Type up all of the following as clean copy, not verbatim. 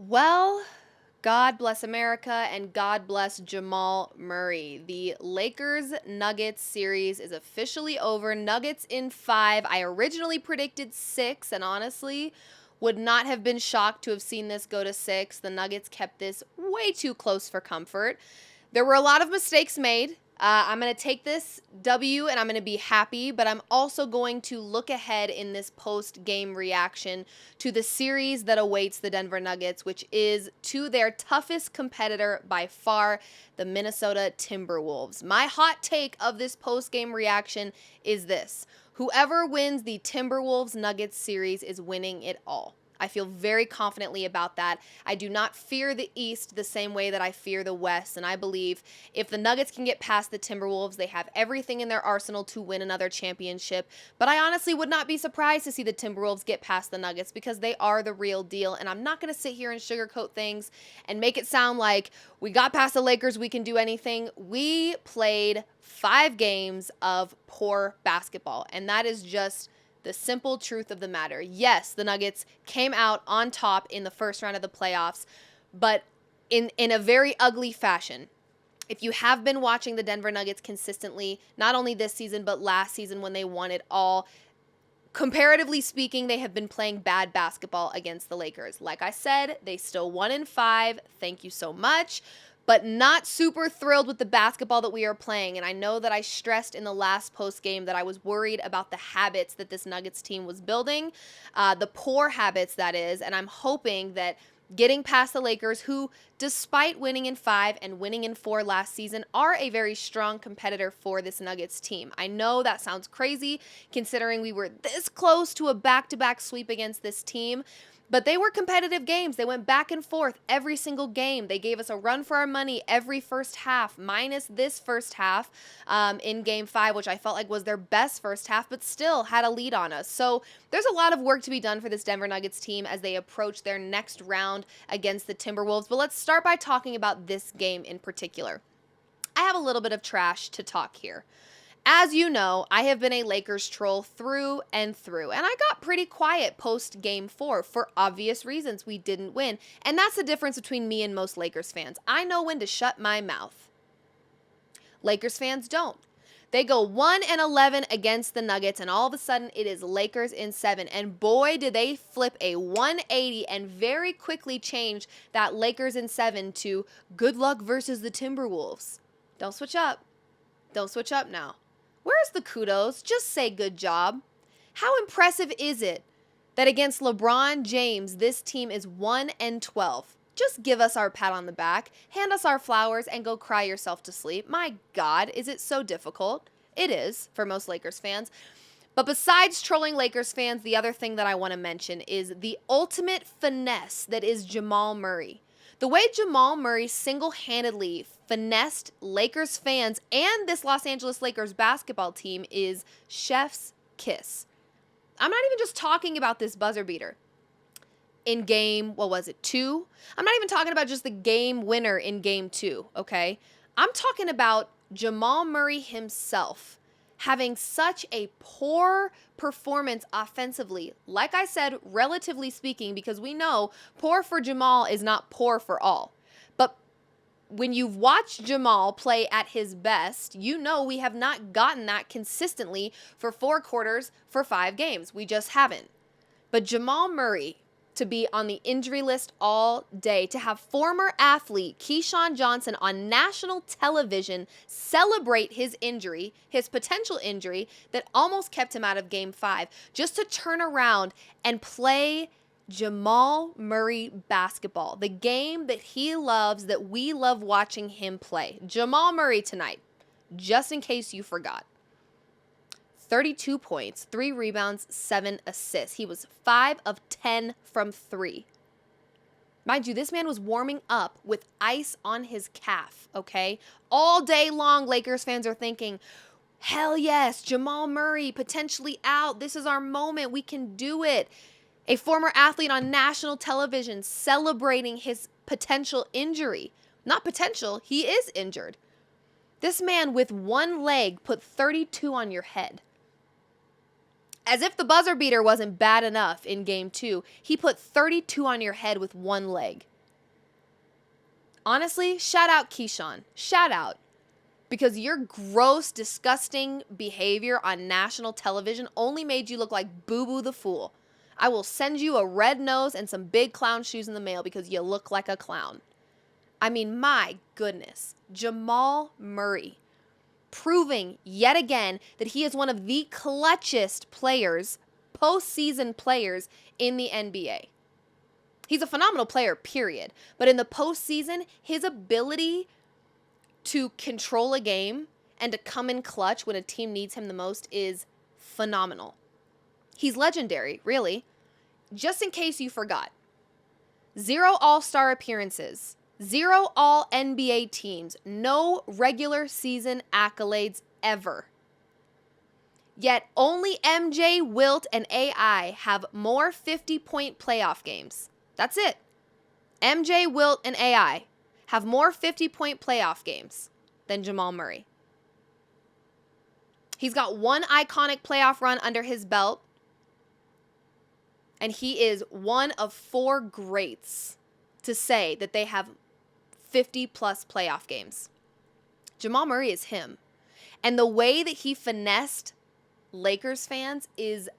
Well, God bless America and God bless Jamal Murray. The Lakers Nuggets series is officially over. Nuggets in 5. I originally predicted 6, and honestly, would not have been shocked to have seen this go to 6. The Nuggets kept this way too close for comfort. There were a lot of mistakes made. I'm going to take this W and I'm going to be happy, but I'm also going to look ahead in this post-game reaction to the series that awaits the Denver Nuggets, which is to their toughest competitor by far, the Minnesota Timberwolves. My hot take of this post-game reaction is this: whoever wins the Timberwolves Nuggets series is winning it all. I feel very confidently about that. I do not fear the East the same way that I fear the West, and I believe if the Nuggets can get past the Timberwolves, they have everything in their arsenal to win another championship. But I honestly would not be surprised to see the Timberwolves get past the Nuggets because they are the real deal, and I'm not going to sit here and sugarcoat things and make it sound like we got past the Lakers, we can do anything. We played 5 games of poor basketball, and that is just the simple truth of the matter. Yes, the Nuggets came out on top in the first round of the playoffs, but in a very ugly fashion. If you have been watching the Denver Nuggets consistently, not only this season, but last season when they won it all, comparatively speaking, they have been playing bad basketball against the Lakers. Like I said, they still won in 5. Thank you so much. But not super thrilled with the basketball that we are playing. And I know that I stressed in the last post game that I was worried about the habits that this Nuggets team was building, the poor habits, that is. And I'm hoping that getting past the Lakers, who, despite winning in 5 and winning in 4 last season, are a very strong competitor for this Nuggets team. I know that sounds crazy, considering we were this close to a back-to-back sweep against this team. But they were competitive games. They went back and forth every single game. They gave us a run for our money every first half, minus this first half in Game 5, which I felt like was their best first half, but still had a lead on us. So there's a lot of work to be done for this Denver Nuggets team as they approach their next round against the Timberwolves. But let's start by talking about this game in particular. I have a little bit of trash to talk here. As you know, I have been a Lakers troll through and through, and I got pretty quiet post Game 4 for obvious reasons. We didn't win, and that's the difference between me and most Lakers fans. I know when to shut my mouth. Lakers fans don't. They go 1-11 against the Nuggets, and all of a sudden it is Lakers in 7. And boy, did they flip a 180 and very quickly change that Lakers in 7 to good luck versus the Timberwolves. Don't switch up. Don't switch up now. Where's the kudos? Just say good job. How impressive is it that against LeBron James, this team is 1-12? Just give us our pat on the back, hand us our flowers, and go cry yourself to sleep. My God, is it so difficult? It is for most Lakers fans. But besides trolling Lakers fans, the other thing that I want to mention is the ultimate finesse that is Jamal Murray. The way Jamal Murray single-handedly finessed Lakers fans and this Los Angeles Lakers basketball team is chef's kiss. I'm not even just talking about this buzzer beater in game, 2? I'm not even talking about just the game winner in game 2, okay? I'm talking about Jamal Murray himself having such a poor performance offensively. Like I said, relatively speaking, because we know poor for Jamal is not poor for all. But when you've watched Jamal play at his best, you know we have not gotten that consistently for 4 quarters for 5 games. We just haven't. But Jamal Murray, to be on the injury list all day, to have former athlete Keyshawn Johnson on national television celebrate his injury, his potential injury that almost kept him out of Game 5, just to turn around and play Jamal Murray basketball, the game that he loves, that we love watching him play. Jamal Murray tonight, just in case you forgot. 32 points, 3 rebounds, 7 assists. He was 5 of 10 from 3. Mind you, this man was warming up with ice on his calf, okay? All day long, Lakers fans are thinking, hell yes, Jamal Murray potentially out. This is our moment. We can do it. A former athlete on national television celebrating his potential injury. Not potential, he is injured. This man with one leg put 32 on your head. As if the buzzer beater wasn't bad enough in Game 2, he put 32 on your head with one leg. Honestly, shout out Keyshawn. Shout out. Because your gross, disgusting behavior on national television only made you look like Boo Boo the Fool. I will send you a red nose and some big clown shoes in the mail because you look like a clown. I mean, my goodness. Jamal Murray proving yet again that he is one of the clutchest players, postseason players in the NBA. He's a phenomenal player, period. But in the postseason, his ability to control a game and to come in clutch when a team needs him the most is phenomenal. He's legendary, really. Just in case you forgot, 0 All-Star appearances, 0 All-NBA teams, no regular season accolades ever. Yet only MJ, Wilt, and AI have more 50-point playoff games. That's it. MJ, Wilt, and AI have more 50-point playoff games than Jamal Murray. He's got one iconic playoff run under his belt, and he is one of 4 greats to say that they have 50-plus playoff games. Jamal Murray is him. And the way that he finessed Lakers fans is,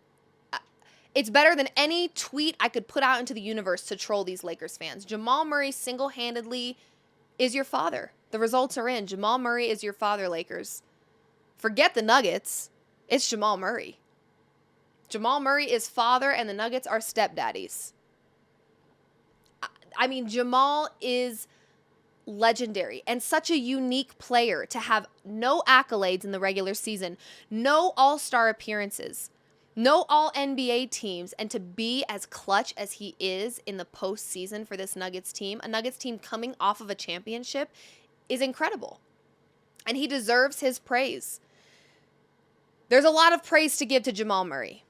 it's better than any tweet I could put out into the universe to troll these Lakers fans. Jamal Murray single-handedly is your father. The results are in. Jamal Murray is your father, Lakers. Forget the Nuggets. It's Jamal Murray. Jamal Murray is father, and the Nuggets are stepdaddies. I mean, Jamal is legendary and such a unique player to have no accolades in the regular season, no all-star appearances, no all-NBA teams, and to be as clutch as he is in the postseason for this Nuggets team, a Nuggets team coming off of a championship, is incredible. And he deserves his praise. There's a lot of praise to give to Jamal Murray.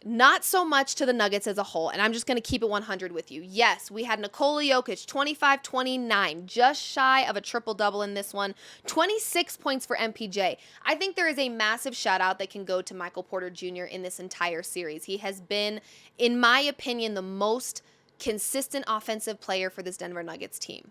Not so much to the Nuggets as a whole, and I'm just going to keep it 100 with you. Yes, we had Nikola Jokic, 25-29, just shy of a triple-double in this one, 26 points for MPJ. I think there is a massive shout-out that can go to Michael Porter Jr. in this entire series. He has been, in my opinion, the most consistent offensive player for this Denver Nuggets team,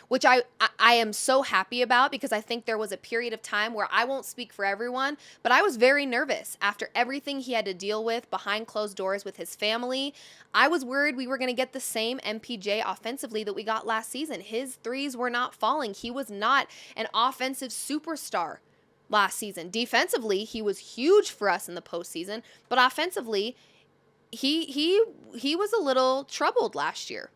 which I am so happy about, because I think there was a period of time where, I won't speak for everyone, but I was very nervous after everything he had to deal with behind closed doors with his family. I was worried we were going to get the same MPJ offensively that we got last season. His threes were not falling. He was not an offensive superstar last season. Defensively, he was huge for us in the postseason, but offensively, he was a little troubled last year.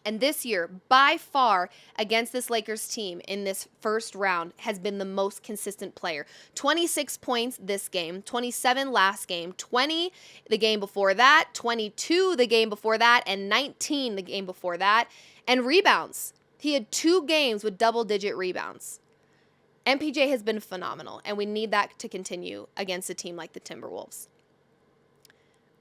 And this year, by far, against this Lakers team in this first round, has been the most consistent player. 26 points this game, 27 last game, 20 the game before that, 22 the game before that, and 19 the game before that. And rebounds. He had 2 games with double-digit rebounds. MPJ has been phenomenal, and we need that to continue against a team like the Timberwolves.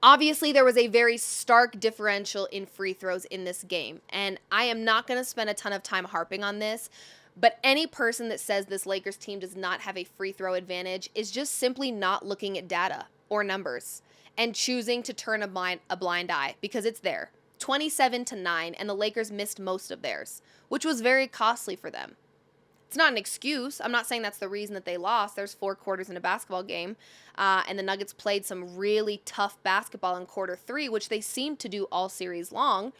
Obviously, there was a very stark differential in free throws in this game, and I am not going to spend a ton of time harping on this, but any person that says this Lakers team does not have a free throw advantage is just simply not looking at data or numbers and choosing to turn a blind eye, because it's there. 27-9, and the Lakers missed most of theirs, which was very costly for them. It's not an excuse. I'm not saying that's the reason that they lost. There's 4 quarters in a basketball game, and the Nuggets played some really tough basketball in quarter 3, which they seemed to do all series long.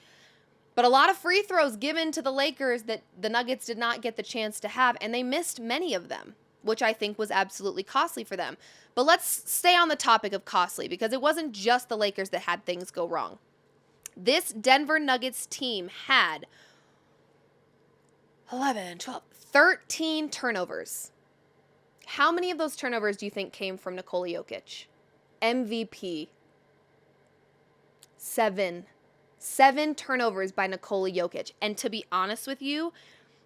But a lot of free throws given to the Lakers that the Nuggets did not get the chance to have, and they missed many of them, which I think was absolutely costly for them. But let's stay on the topic of costly, because it wasn't just the Lakers that had things go wrong. This Denver Nuggets team had 11, 12, 13 turnovers. How many of those turnovers do you think came from Nikola Jokic? MVP. 7. 7 turnovers by Nikola Jokic. And to be honest with you,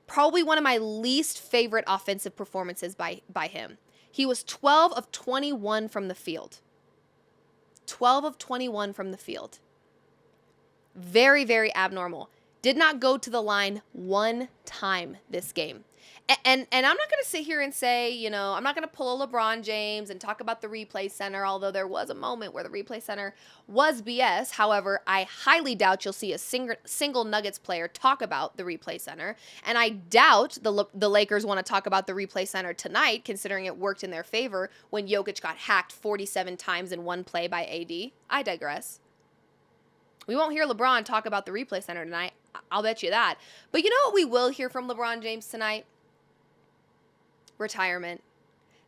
probably one of my least favorite offensive performances by him. He was 12 of 21 from the field. 12 of 21 from the field. Very, very abnormal. did not go to the line one time this game. And I'm not going to sit here and say, you know, I'm not going to pull a LeBron James and talk about the replay center, although there was a moment where the replay center was BS. However, I highly doubt you'll see a single Nuggets player talk about the replay center. And I doubt the Lakers want to talk about the replay center tonight, considering it worked in their favor when Jokic got hacked 47 times in one play by AD. I digress. We won't hear LeBron talk about the replay center tonight. I'll bet you that. But you know what we will hear from LeBron James tonight? Retirement.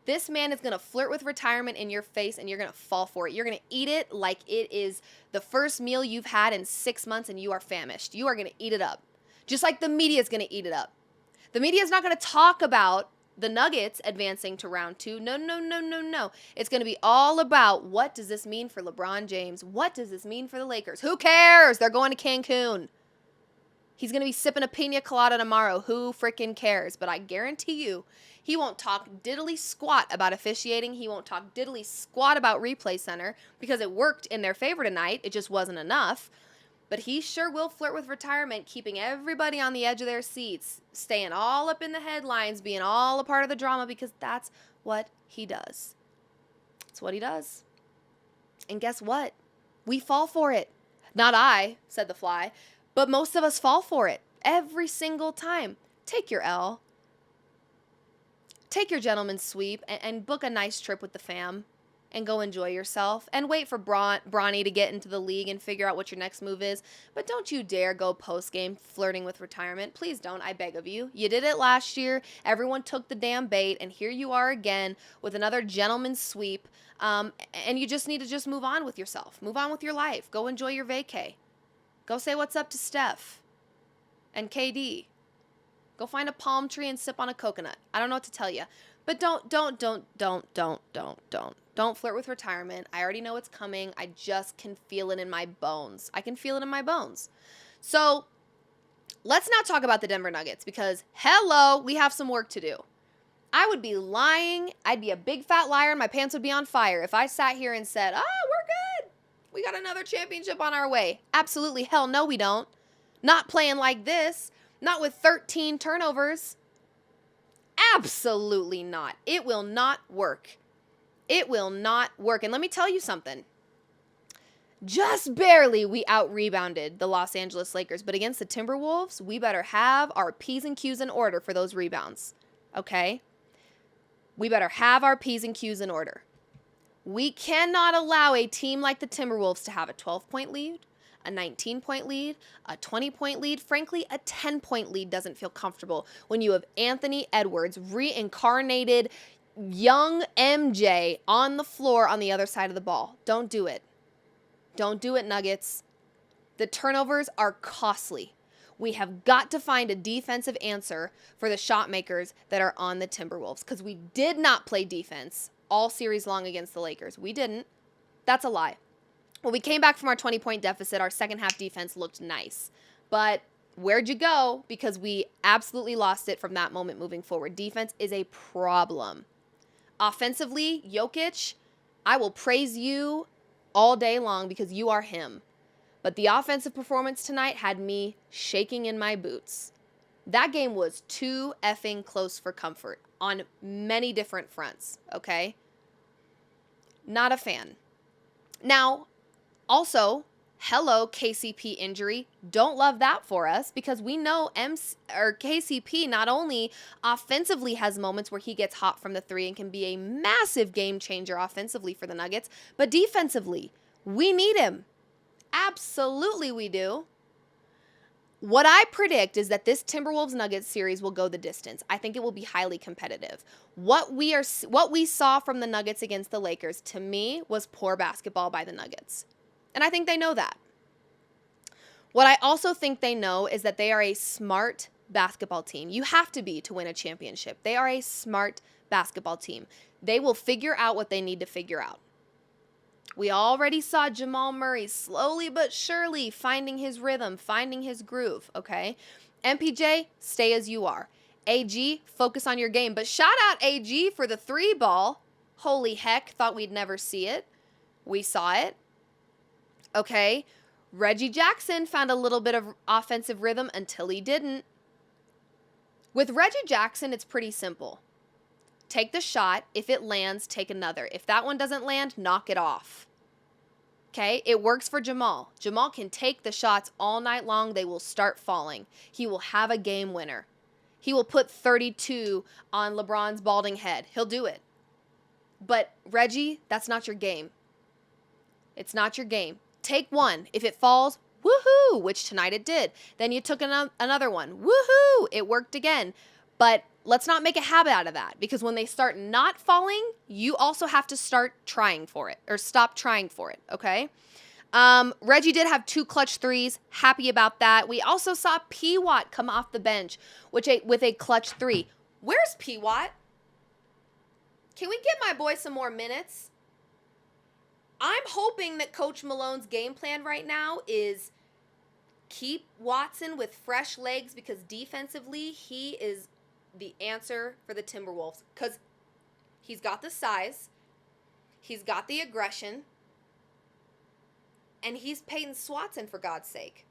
This man is going to flirt with retirement in your face, and you're going to fall for it. You're going to eat it like it is the first meal you've had in 6 months and you are famished. You are going to eat it up. Just like the media is going to eat it up. The media is not going to talk about the Nuggets advancing to round 2. No. It's going to be all about, what does this mean for LeBron James? What does this mean for the Lakers? Who cares? They're going to Cancun. He's going to be sipping a pina colada tomorrow. Who freaking cares? But I guarantee you, he won't talk diddly squat about officiating. He won't talk diddly squat about replay center because it worked in their favor tonight. It just wasn't enough. But he sure will flirt with retirement, keeping everybody on the edge of their seats, staying all up in the headlines, being all a part of the drama, because that's what he does. That's what he does. And guess what? We fall for it. Not I, said the fly, but most of us fall for it every single time. Take your L. Take your gentleman's sweep and book a nice trip with the fam and go enjoy yourself and wait for Bronny to get into the league and figure out what your next move is. But don't you dare go post-game flirting with retirement. Please don't, I beg of you. You did it last year. Everyone took the damn bait, and here you are again with another gentleman's sweep. And you just need to just move on with yourself. Move on with your life. Go enjoy your vacay. Go say what's up to Steph and KD. Go find a palm tree and sip on a coconut. I don't know what to tell you. But don't flirt with retirement. I already know it's coming. I just can feel it in my bones. I can feel it in my bones. So let's now talk about the Denver Nuggets, because hello, we have some work to do. I would be lying. I'd be a big fat liar and my pants would be on fire if I sat here and said, we're good. We got another championship on our way. Absolutely. Hell no, we don't. Not playing like this. Not with 13 turnovers. Absolutely not. It will not work. It will not work. And let me tell you something. Just barely we out-rebounded the Los Angeles Lakers. But against the Timberwolves, we better have our P's and Q's in order for those rebounds. Okay? We better have our P's and Q's in order. We cannot allow a team like the Timberwolves to have a 12-point lead, a 19-point lead, a 20-point lead. Frankly, a 10-point lead doesn't feel comfortable when you have Anthony Edwards, reincarnated young MJ, on the floor on the other side of the ball. Don't do it. Don't do it, Nuggets. The turnovers are costly. We have got to find a defensive answer for the shot makers that are on the Timberwolves, because we did not play defense all series long against the Lakers. We didn't. That's a lie. When we came back from our 20-point deficit, our second half defense looked nice. But where'd you go? Because we absolutely lost it from that moment moving forward. Defense is a problem. Offensively, Jokic, I will praise you all day long because you are him. But the offensive performance tonight had me shaking in my boots. That game was too effing close for comfort on many different fronts, okay? Not a fan. Now, also, hello, KCP injury. Don't love that for us, because we know KCP not only offensively has moments where he gets hot from the three and can be a massive game changer offensively for the Nuggets, but defensively, we need him. Absolutely we do. What I predict is that this Timberwolves-Nuggets series will go the distance. I think it will be highly competitive. What we saw from the Nuggets against the Lakers, to me, was poor basketball by the Nuggets. And I think they know that. What I also think they know is that they are a smart basketball team. You have to be to win a championship. They are a smart basketball team. They will figure out what they need to figure out. We already saw Jamal Murray slowly but surely finding his rhythm, finding his groove, okay? MPJ, stay as you are. AG, focus on your game. But shout out AG for the 3 ball. Holy heck, thought we'd never see it. We saw it. Okay, Reggie Jackson found a little bit of offensive rhythm until he didn't. With Reggie Jackson, it's pretty simple. Take the shot. If it lands, take another. If that one doesn't land, knock it off. Okay? It works for Jamal. Jamal can take the shots all night long. They will start falling. He will have a game winner. He will put 32 on LeBron's balding head. He'll do it. But Reggie, that's not your game. It's not your game. Take one. If it falls, woohoo, which tonight it did. Then you took another one. Woohoo, it worked again. But let's not make a habit out of that, because when they start not falling, you also have to start trying for it, or stop trying for it, okay? Reggie did have 2 clutch threes. Happy about that. We also saw P. Watt come off the bench with a clutch 3. Where's P. Watt? Can we get my boy some more minutes? I'm hoping that Coach Malone's game plan right now is keep Watson with fresh legs, because defensively he is the answer for the Timberwolves, because he's got the size, he's got the aggression, and he's Peyton Swatson, for God's sake.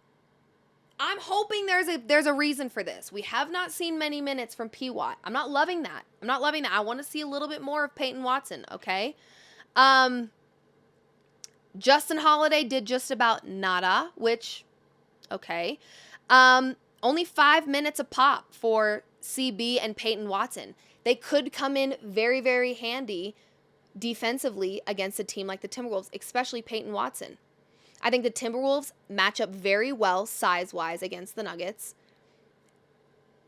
I'm hoping there's a reason for this. We have not seen many minutes from P. Watt. I'm not loving that. I want to see a little bit more of Peyton Watson, okay? Justin Holiday did just about nada, which, okay. Only 5 minutes a pop for CB and Peyton Watson. They could come in very, very handy defensively against a team like the Timberwolves, especially Peyton Watson. I think the Timberwolves match up very well size-wise against the Nuggets.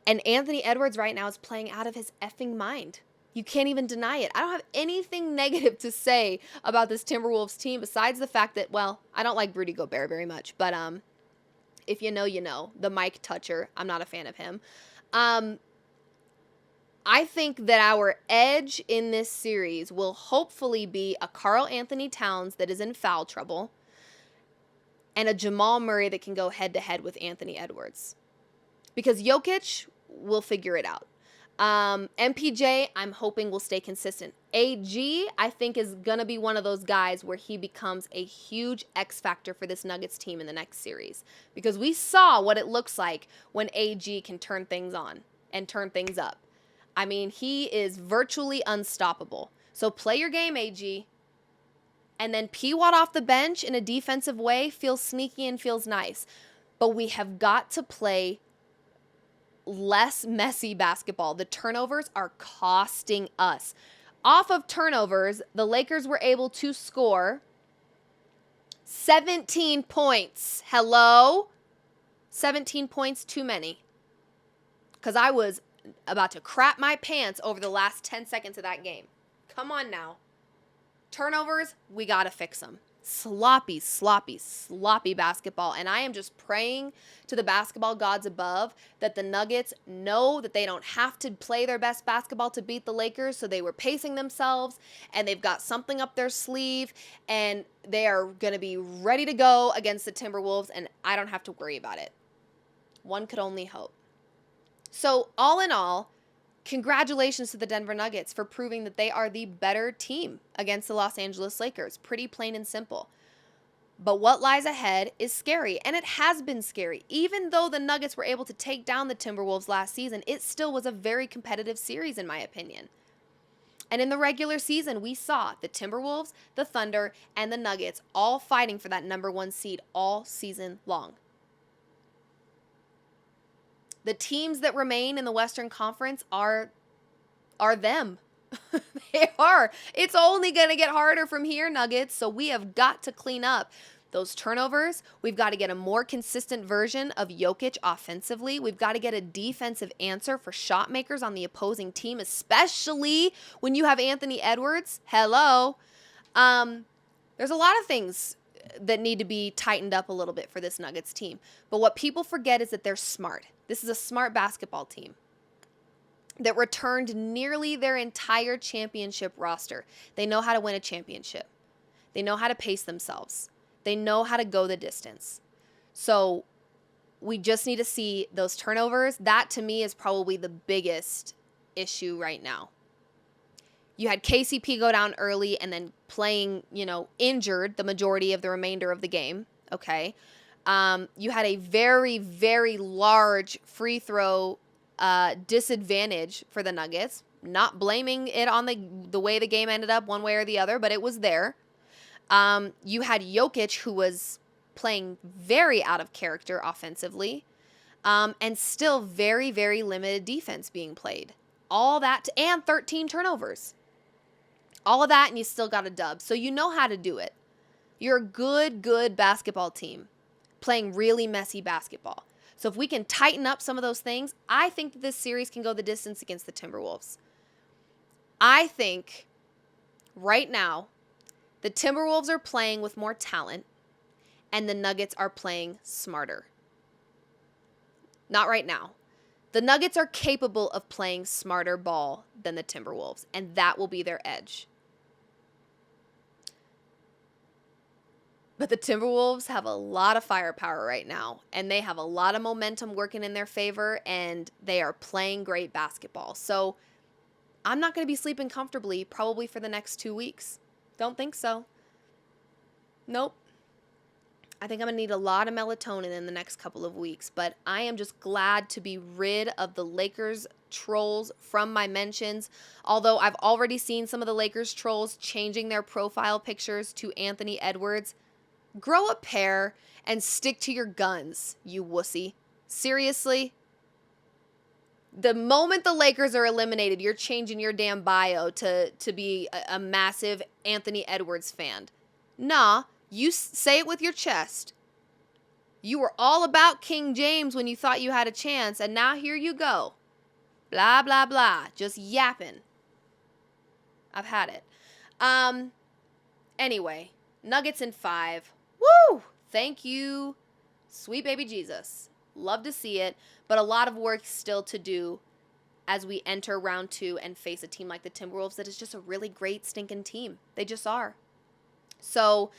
And Anthony Edwards right now is playing out of his effing mind. You can't even deny it. I don't have anything negative to say about this Timberwolves team besides the fact that, well, I don't like Rudy Gobert very much. But if you know, you know. The Mike Toucher, I'm not a fan of him. I think that our edge in this series will hopefully be a Karl Anthony Towns that is in foul trouble, and a Jamal Murray that can go head-to-head with Anthony Edwards. Because Jokic will figure it out. MPJ, I'm hoping, will stay consistent. AG, I think, is going to be one of those guys where he becomes a huge X factor for this Nuggets team in the next series. Because we saw what it looks like when AG can turn things on and turn things up. I mean, he is virtually unstoppable. So play your game, AG. And then P. Watt off the bench in a defensive way feels sneaky and feels nice. But we have got to play less messy basketball. The turnovers are costing us. Off of turnovers, the Lakers were able to score 17 points. Hello? 17 points too many. Because I was about to crap my pants over the last 10 seconds of that game. Come on now. Turnovers, we got to fix them. Sloppy, sloppy, sloppy basketball. And I am just praying to the basketball gods above that the Nuggets know that they don't have to play their best basketball to beat the Lakers. So they were pacing themselves, and they've got something up their sleeve, and they are going to be ready to go against the Timberwolves, and I don't have to worry about it. One could only hope. So all in all, congratulations to the Denver Nuggets for proving that they are the better team against the Los Angeles Lakers. Pretty plain and simple. But what lies ahead is scary, and it has been scary. Even though the Nuggets were able to take down the Timberwolves last season, it still was a very competitive series, in my opinion. And in the regular season, we saw the Timberwolves, the Thunder, and the Nuggets all fighting for that number 1 seed all season long. The teams that remain in the Western Conference are them. They are. It's only going to get harder from here, Nuggets. So we have got to clean up those turnovers. We've got to get a more consistent version of Jokic offensively. We've got to get a defensive answer for shot makers on the opposing team, especially when you have Anthony Edwards. Hello. There's a lot of things that need to be tightened up a little bit for this Nuggets team. But what people forget is that they're smart. This is a smart basketball team that returned nearly their entire championship roster. They know how to win a championship. They know how to pace themselves. They know how to go the distance. So we just need to see those turnovers. That, to me, is probably the biggest issue right now. You had KCP go down early and then playing, injured the majority of the remainder of the game. Okay. You had a very, very large free throw disadvantage for the Nuggets. Not blaming it on the way the game ended up one way or the other, but it was there. You had Jokic, who was playing very out of character offensively, and still very, very limited defense being played. All that, and 13 turnovers. All of that, and you still got a dub. So you know how to do it. You're a good basketball team playing really messy basketball. So if we can tighten up some of those things, I think that this series can go the distance against the Timberwolves. I think right now the Timberwolves are playing with more talent and the Nuggets are playing smarter. Not right now. The Nuggets are capable of playing smarter ball than the Timberwolves, and that will be their edge. But the Timberwolves have a lot of firepower right now, and they have a lot of momentum working in their favor, and they are playing great basketball. So I'm not going to be sleeping comfortably probably for the next 2 weeks. Don't think so. Nope. I think I'm going to need a lot of melatonin in the next couple of weeks, but I am just glad to be rid of the Lakers trolls from my mentions. Although I've already seen some of the Lakers trolls changing their profile pictures to Anthony Edwards. Grow a pair and stick to your guns, you wussy. Seriously? The moment the Lakers are eliminated, you're changing your damn bio to be a massive Anthony Edwards fan. Nah, you say it with your chest. You were all about King James when you thought you had a chance, and now here you go. Blah, blah, blah. Just yapping. I've had it. Anyway, Nuggets in 5. Woo! Thank you, sweet baby Jesus. Love to see it, but a lot of work still to do as we enter round 2 and face a team like the Timberwolves that is just a really great stinking team. They just are. So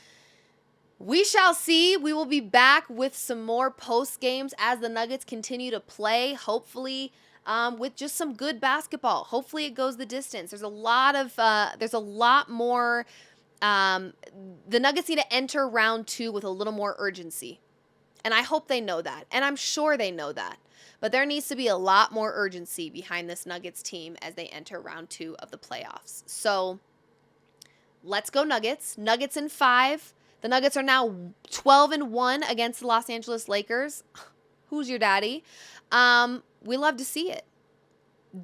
we shall see. We will be back with some more post games as the Nuggets continue to play, hopefully with just some good basketball. Hopefully it goes the distance. There's a lot more. The Nuggets need to enter round 2 with a little more urgency. And I hope they know that. And I'm sure they know that. But there needs to be a lot more urgency behind this Nuggets team as they enter round 2 of the playoffs. So let's go Nuggets. Nuggets in 5. The Nuggets are now 12-1 against the Los Angeles Lakers. Who's your daddy? We love to see it.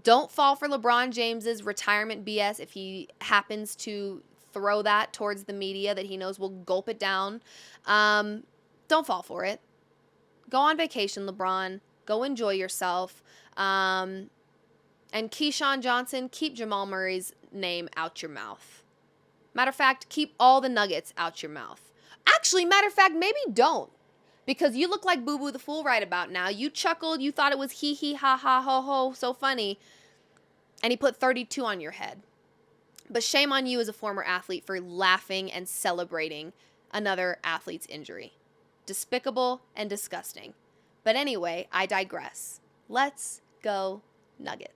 Don't fall for LeBron James's retirement BS if he happens to throw that towards the media that he knows will gulp it down. Don't fall for it. Go on vacation, LeBron. Go enjoy yourself. And Keyshawn Johnson, keep Jamal Murray's name out your mouth. Matter of fact, keep all the Nuggets out your mouth. Actually, matter of fact, maybe don't. Because you look like Boo Boo the Fool right about now. You chuckled. You thought it was hee hee ha ha ho ho so funny. And he put 32 on your head. But shame on you as a former athlete for laughing and celebrating another athlete's injury. Despicable and disgusting. But anyway, I digress. Let's go Nuggets.